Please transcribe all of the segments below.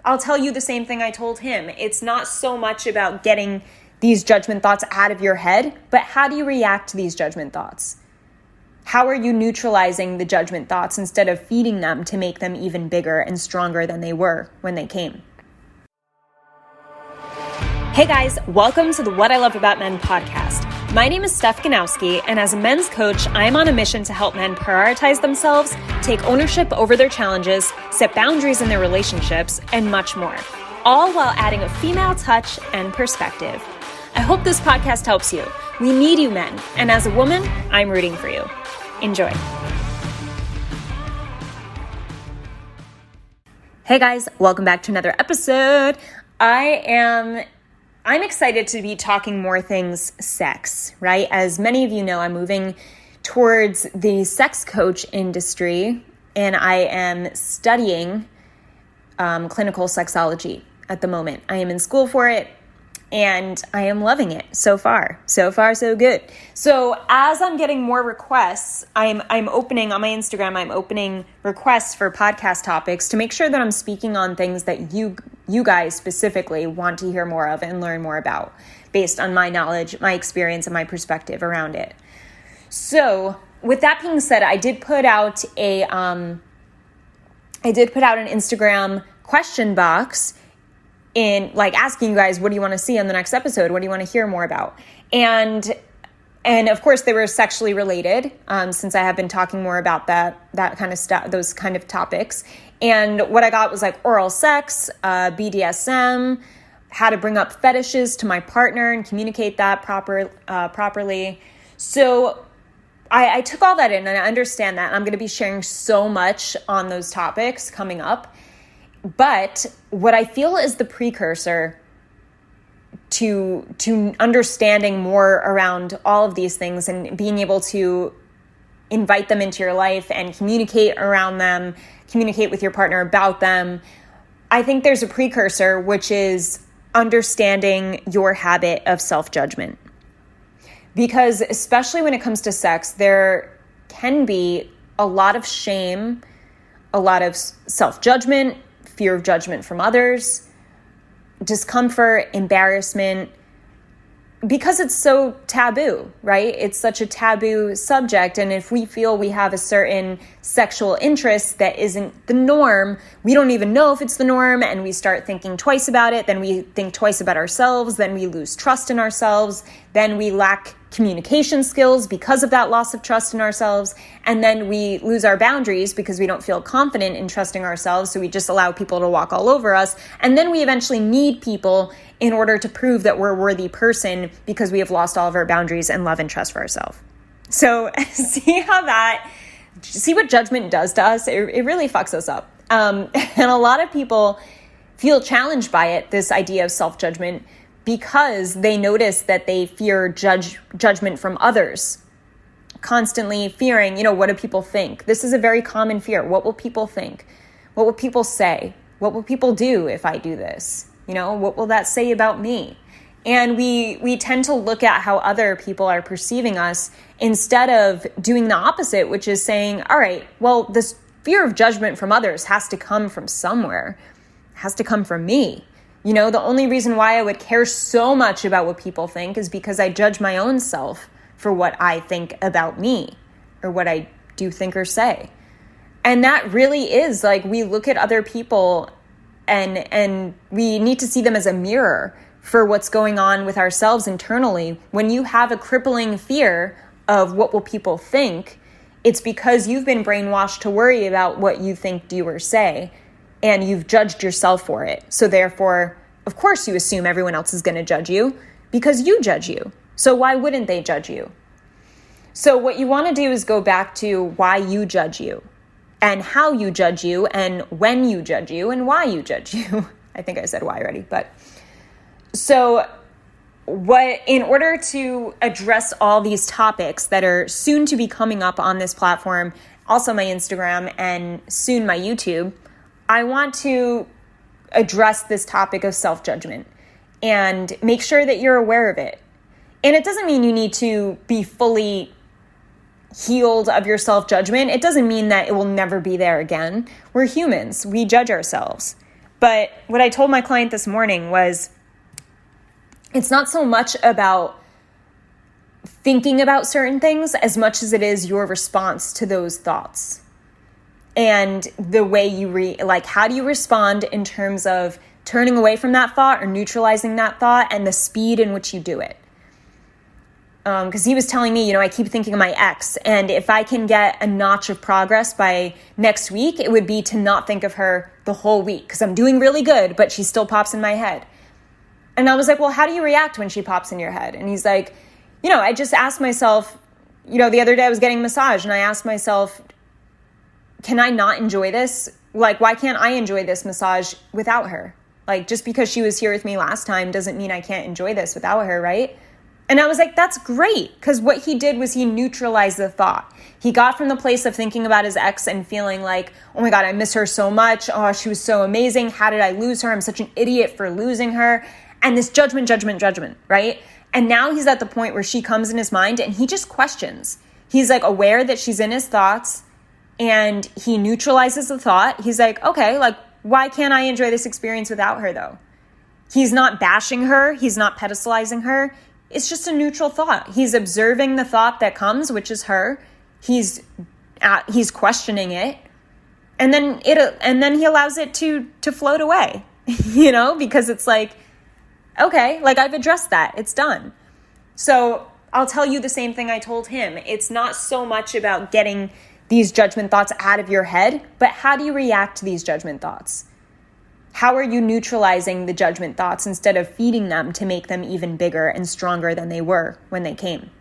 I'll tell you the same thing I told him. It's not so much about getting these judgment thoughts out of your head, but how do you react to these judgment thoughts? How are you neutralizing the judgment thoughts instead of feeding them to make them even bigger and stronger than they were when they came? Hey guys, welcome to the What I Love About Men podcast. My name is Steph, and as a men's coach, I am on a mission to help men prioritize themselves, take ownership over their challenges, set boundaries in their relationships, and much more, all while adding a female touch and perspective. I hope this podcast helps you. We need you men, and as a woman, I'm rooting for you. Enjoy. Hey guys, welcome back to another episode. I'm excited to be talking more things sex, right? As many of you know, I'm moving towards the sex coach industry, and I am studying clinical sexology at the moment. I am in school for it, and I am loving it so far. So far, so good. So as I'm getting more requests, I'm opening on my Instagram, I'm opening requests for podcast topics to make sure that I'm speaking on things that you guys specifically want to hear more of and learn more about based on my knowledge, my experience, and my perspective around it. So with that being said, I did put out an Instagram question box in asking you guys, what do you want to see on the next episode? What do you want to hear more about? And of course they were sexually related, since I have been talking more about that kind of stuff, those kind of topics. And what I got was oral sex, BDSM, how to bring up fetishes to my partner and communicate that properly. So I took all that in and I understand that. I'm going to be sharing so much on those topics coming up. But what I feel is the precursor to understanding more around all of these things and being able to invite them into your life and communicate around them, communicate with your partner about them. I think there's a precursor, which is understanding your habit of self-judgment. Because especially when it comes to sex, there can be a lot of shame, a lot of self-judgment, fear of judgment from others, discomfort, embarrassment, because it's so taboo, right? It's such a taboo subject. And if we feel we have a certain sexual interest that isn't the norm, we don't even know if it's the norm, and we start thinking twice about it, then we think twice about ourselves, then we lose trust in ourselves, then we lack communication skills because of that loss of trust in ourselves, and then we lose our boundaries because we don't feel confident in trusting ourselves, so we just allow people to walk all over us, and then we eventually need people in order to prove that we're a worthy person because we have lost all of our boundaries and love and trust for ourselves. So see what judgment does to us? It really fucks us up. And a lot of people feel challenged by it, this idea of self-judgment, because they notice that they fear judgment from others, constantly fearing, what do people think? This is a very common fear. What will people think? What will people say? What will people do if I do this? What will that say about me? And we tend to look at how other people are perceiving us instead of doing the opposite, which is saying, all right, well, this fear of judgment from others has to come from somewhere. It has to come from me. The only reason why I would care so much about what people think is because I judge my own self for what I think about me or what I do think or say. And that really is we look at other people and we need to see them as a mirror for what's going on with ourselves internally. When you have a crippling fear of what will people think, it's because you've been brainwashed to worry about what you think, do, or say, and you've judged yourself for it. So therefore, of course you assume everyone else is going to judge you because you judge you. So why wouldn't they judge you? So what you want to do is go back to why you judge you and how you judge you and when you judge you and why you judge you. I think I said why already, but so in order to address all these topics that are soon to be coming up on this platform, also my Instagram and soon my YouTube, I want to address this topic of self-judgment and make sure that you're aware of it. And it doesn't mean you need to be fully healed of your self-judgment. It doesn't mean that it will never be there again. We're humans. We judge ourselves. But what I told my client this morning was, it's not so much about thinking about certain things as much as it is your response to those thoughts. And the way you how do you respond in terms of turning away from that thought or neutralizing that thought, and the speed in which you do it. Because he was telling me, I keep thinking of my ex, and if I can get a notch of progress by next week, it would be to not think of her the whole week, because I'm doing really good, but she still pops in my head. And I was like, well, how do you react when she pops in your head? And he's like, I just asked myself, the other day I was getting a massage, and I asked myself, can I not enjoy this? Like, why can't I enjoy this massage without her? Like, just because she was here with me last time doesn't mean I can't enjoy this without her, right? And I was like, that's great. Because what he did was he neutralized the thought. He got from the place of thinking about his ex and feeling like, oh my God, I miss her so much. Oh, she was so amazing. How did I lose her? I'm such an idiot for losing her. And this judgment, right? And now he's at the point where she comes in his mind and he just questions. He's like aware that she's in his thoughts, and he neutralizes the thought. He's like, okay, like, why can't I enjoy this experience without her though? He's not bashing her. He's not pedestalizing her. It's just a neutral thought. He's observing the thought that comes, which is her. He's questioning it, and then he allows it to float away, because it's like, okay, like I've addressed that. It's done. So I'll tell you the same thing I told him. It's not so much about getting these judgment thoughts out of your head, but how do you react to these judgment thoughts? How are you neutralizing the judgment thoughts instead of feeding them to make them even bigger and stronger than they were when they came?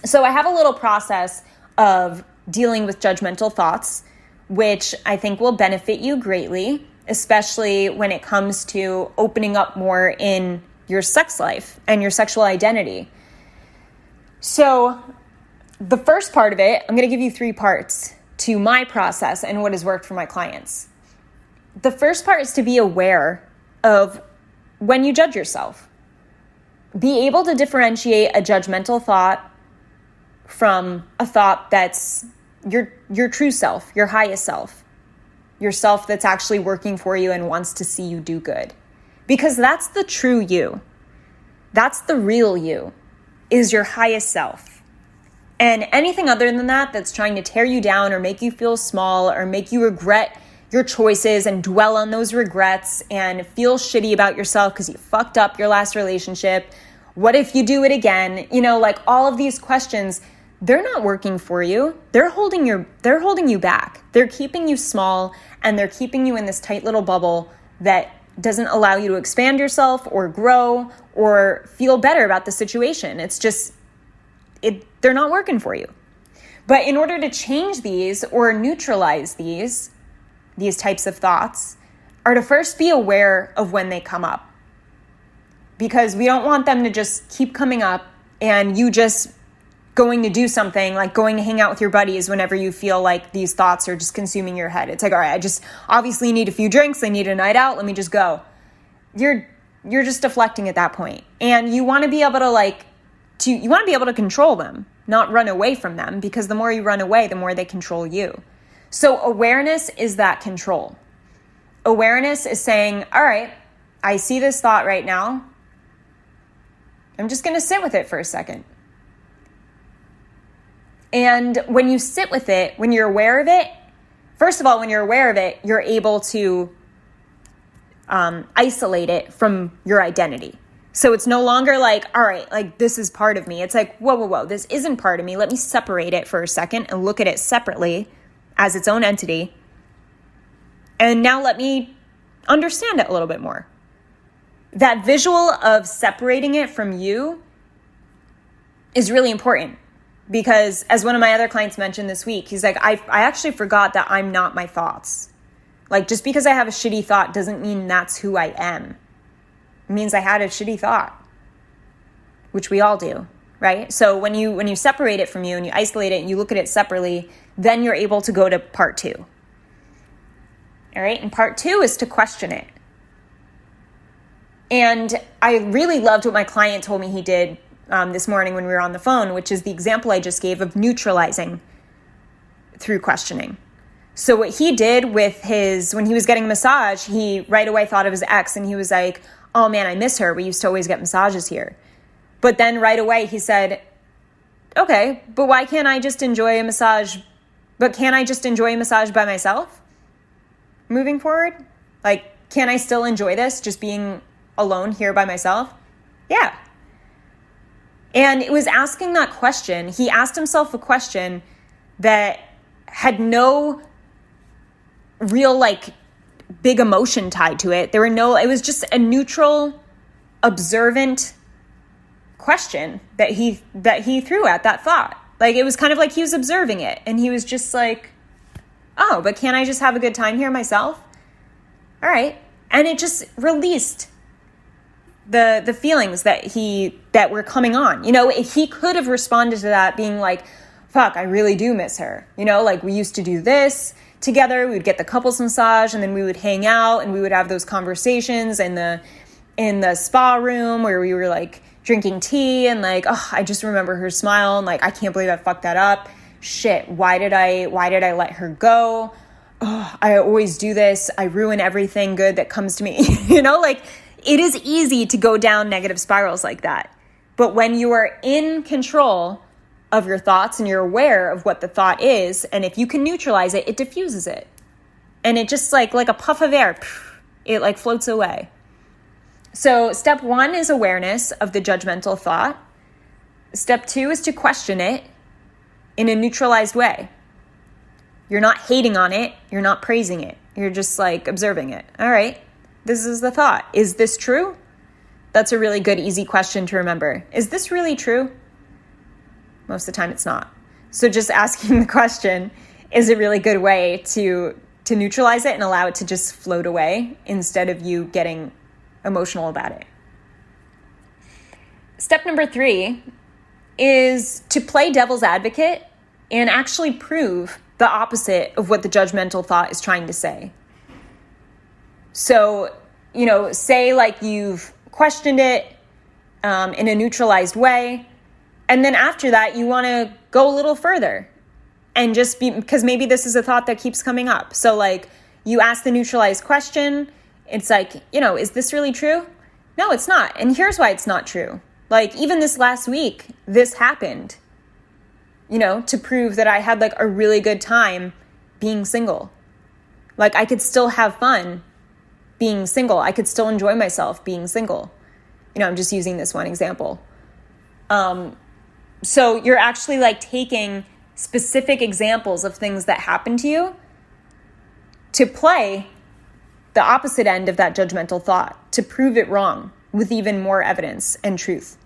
So I have a little process of dealing with judgmental thoughts, which I think will benefit you greatly, especially when it comes to opening up more in your sex life and your sexual identity. So the first part of it, I'm going to give you 3 parts to my process and what has worked for my clients. The first part is to be aware of when you judge yourself. Be able to differentiate a judgmental thought from a thought that's your true self, your highest self, your self that's actually working for you and wants to see you do good. Because that's the true you. That's the real you, is your highest self. And anything other than that that's trying to tear you down or make you feel small or make you regret your choices and dwell on those regrets and feel shitty about yourself because you fucked up your last relationship. What if you do it again? Like all of these questions, they're not working for you. They're holding you back. They're keeping you small, and they're keeping you in this tight little bubble that doesn't allow you to expand yourself or grow or feel better about the situation. It's just, they're not working for you. But in order to change these or neutralize these types of thoughts, are to first be aware of when they come up. Because we don't want them to just keep coming up and you just going to do something like going to hang out with your buddies whenever you feel like these thoughts are just consuming your head. It's like, all right, I just obviously need a few drinks. I need a night out. Let me just go. You're just deflecting at that point. And you want to be able to control them, not run away from them, because the more you run away, the more they control you. So awareness is that control. Awareness is saying, all right, I see this thought right now. I'm just going to sit with it for a second. And when you sit with it, when you're aware of it, first of all, when you're aware of it, you're able to isolate it from your identity. So it's no longer like, all right, like this is part of me. It's like, whoa, this isn't part of me. Let me separate it for a second and look at it separately as its own entity. And now let me understand it a little bit more. That visual of separating it from you is really important, because as one of my other clients mentioned this week, he's like, I actually forgot that I'm not my thoughts. Like, just because I have a shitty thought doesn't mean that's who I am. It means I had a shitty thought, which we all do, right? So when you separate it from you and you isolate it and you look at it separately, then you're able to go to part 2. All right, and part 2 is to question it. And I really loved what my client told me he did this morning when we were on the phone, which is the example I just gave of neutralizing through questioning. So what he did when he was getting a massage, he right away thought of his ex and he was like, oh man, I miss her. We used to always get massages here. But then right away he said, okay, but why can't I just enjoy a massage? But can't I just enjoy a massage by myself moving forward? Like, can I still enjoy this just being alone here by myself? Yeah. And it was asking that question. He asked himself a question that had no real like big emotion tied to it. It was just a neutral, observant question that he threw at that thought. Like, it was kind of like he was observing it and he was just like, oh, but can't I just have a good time here myself? All right. And it just released the feelings that were coming on. You know, he could have responded to that being like, fuck, I really do miss her. You know, like, we used to do this together. We would get the couples massage and then we would hang out and we would have those conversations in the spa room where we were like drinking tea and like, oh, I just remember her smile and like, I can't believe I fucked that up. Shit, why did I let her go? Oh, I always do this. I ruin everything good that comes to me. You know, like, it is easy to go down negative spirals like that. But when you are in control of your thoughts and you're aware of what the thought is, and if you can neutralize it, it diffuses it. And it just like a puff of air, it like floats away. So step 1 is awareness of the judgmental thought. Step 2 is to question it in a neutralized way. You're not hating on it. You're not praising it. You're just like observing it. All right, this is the thought. Is this true? That's a really good, easy question to remember. Is this really true? Most of the time it's not. So just asking the question is a really good way to neutralize it and allow it to just float away instead of you getting emotional about it. Step number 3 is to play devil's advocate and actually prove the opposite of what the judgmental thought is trying to say. So, you know, say like you've questioned it in a neutralized way, and then after that, you want to go a little further and just because maybe this is a thought that keeps coming up. So like you ask the neutralized question, it's like, you know, is this really true? No, it's not. And here's why it's not true. Like, even this last week, this happened, you know, to prove that I had like a really good time being single. Like, I could still have fun being single. I could still enjoy myself being single. You know, I'm just using this one example. So you're actually like taking specific examples of things that happened to you to play the opposite end of that judgmental thought, to prove it wrong with even more evidence and truth.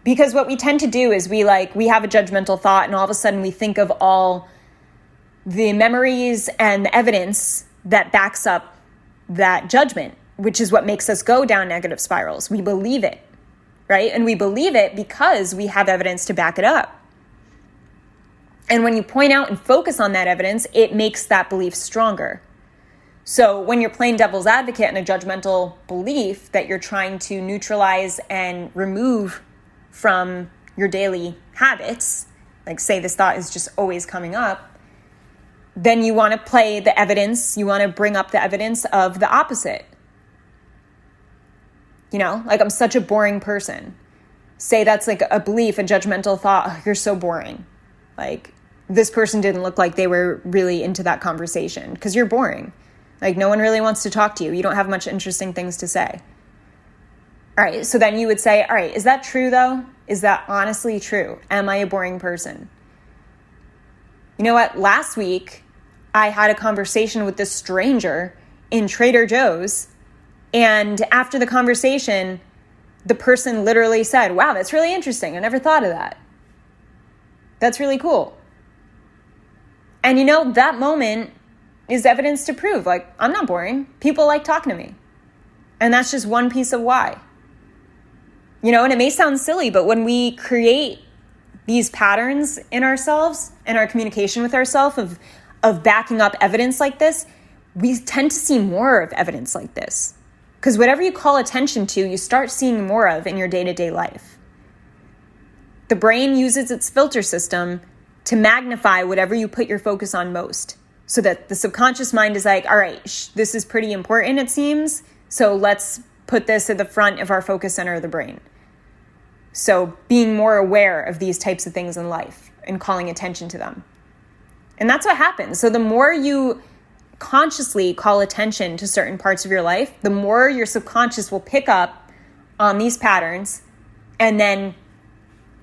Because what we tend to do is we have a judgmental thought and all of a sudden we think of all the memories and the evidence that backs up that judgment, which is what makes us go down negative spirals. We believe it, right? And we believe it because we have evidence to back it up. And when you point out and focus on that evidence, it makes that belief stronger. So when you're playing devil's advocate in a judgmental belief that you're trying to neutralize and remove from your daily habits, like say this thought is just always coming up, then you want to play the evidence, you want to bring up the evidence of the opposite. You know, like, I'm such a boring person. Say that's like a belief, a judgmental thought, oh, you're so boring. Like, this person didn't look like they were really into that conversation because you're boring. Like, no one really wants to talk to you. You don't have much interesting things to say. All right, so then you would say, all right, is that true though? Is that honestly true? Am I a boring person? You know what? Last week, I had a conversation with this stranger in Trader Joe's, and after the conversation, the person literally said, wow, that's really interesting. I never thought of that. That's really cool. And you know, that moment is evidence to prove, like, I'm not boring. People like talking to me. And that's just one piece of why. You know, and it may sound silly, but when we create these patterns in ourselves and our communication with ourselves of backing up evidence like this, we tend to see more of evidence like this. Because whatever you call attention to, you start seeing more of in your day-to-day life. The brain uses its filter system to magnify whatever you put your focus on most, so that the subconscious mind is like, all right, this is pretty important, it seems. So let's put this at the front of our focus center of the brain. So being more aware of these types of things in life and calling attention to them. And that's what happens. So the more you consciously call attention to certain parts of your life, the more your subconscious will pick up on these patterns and then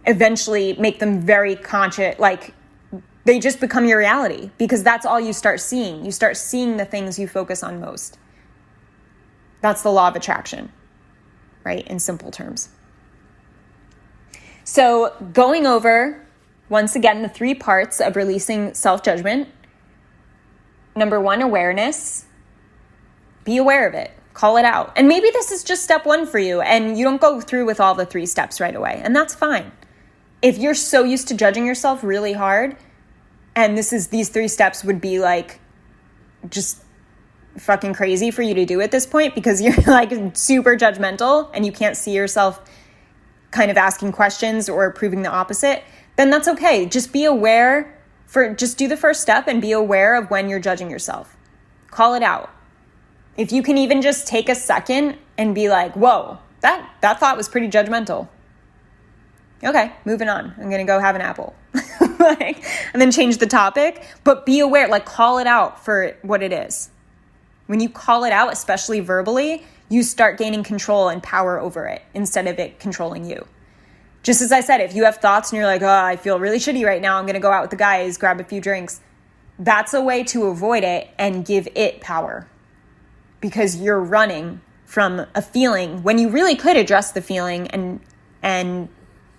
eventually make them very conscious, like they just become your reality, because that's all you start seeing. You start seeing the things you focus on most. That's the law of attraction, right? In simple terms. So going over, once again, the 3 parts of releasing self-judgment. Number 1, awareness. Be aware of it. Call it out. And maybe this is just step 1 for you and you don't go through with all the 3 steps right away. And that's fine. If you're so used to judging yourself really hard, and these 3 steps would be like just fucking crazy for you to do at this point because you're like super judgmental and you can't see yourself kind of asking questions or proving the opposite, then that's okay. Just be aware just do the first step and be aware of when you're judging yourself. Call it out. If you can even just take a second and be like, whoa, that thought was pretty judgmental. Okay, moving on. I'm going to go have an apple. And then change the topic, but be aware, like call it out for what it is. When you call it out, especially verbally, you start gaining control and power over it instead of it controlling you. Just as I said, if you have thoughts and you're like, oh, I feel really shitty right now, I'm going to go out with the guys, grab a few drinks. That's a way to avoid it and give it power, because you're running from a feeling when you really could address the feeling and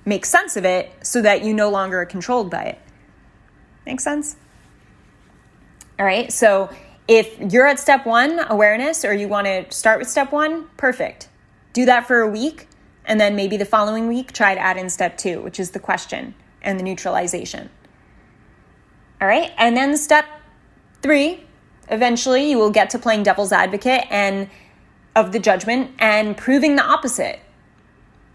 make sense of it so that you no longer are controlled by it. Make sense? All right. So if you're at step 1, awareness, or you want to start with step 1, perfect. Do that for a week. And then maybe the following week, try to add in step 2, which is the question and the neutralization. All right. And then step 3, eventually you will get to playing devil's advocate and of the judgment and proving the opposite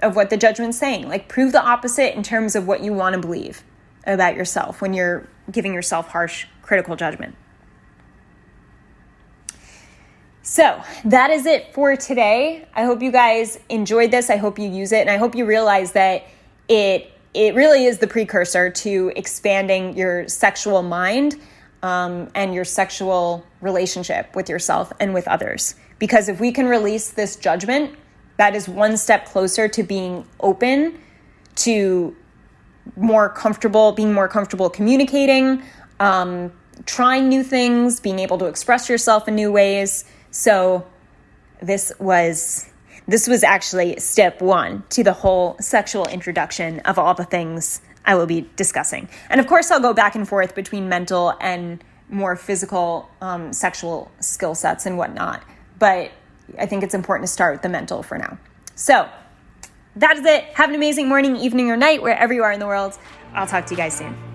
of what the judgment's saying. Like prove the opposite in terms of what you want to believe about yourself when you're giving yourself harsh, critical judgment. So that is it for today. I hope you guys enjoyed this. I hope you use it. And I hope you realize that it really is the precursor to expanding your sexual mind and your sexual relationship with yourself and with others. Because if we can release this judgment, that is one step closer to being open, to being more comfortable communicating, trying new things, being able to express yourself in new ways. So this was actually step 1 to the whole sexual introduction of all the things I will be discussing. And of course, I'll go back and forth between mental and more physical sexual skill sets and whatnot. But I think it's important to start with the mental for now. So that is it. Have an amazing morning, evening, or night, wherever you are in the world. I'll talk to you guys soon.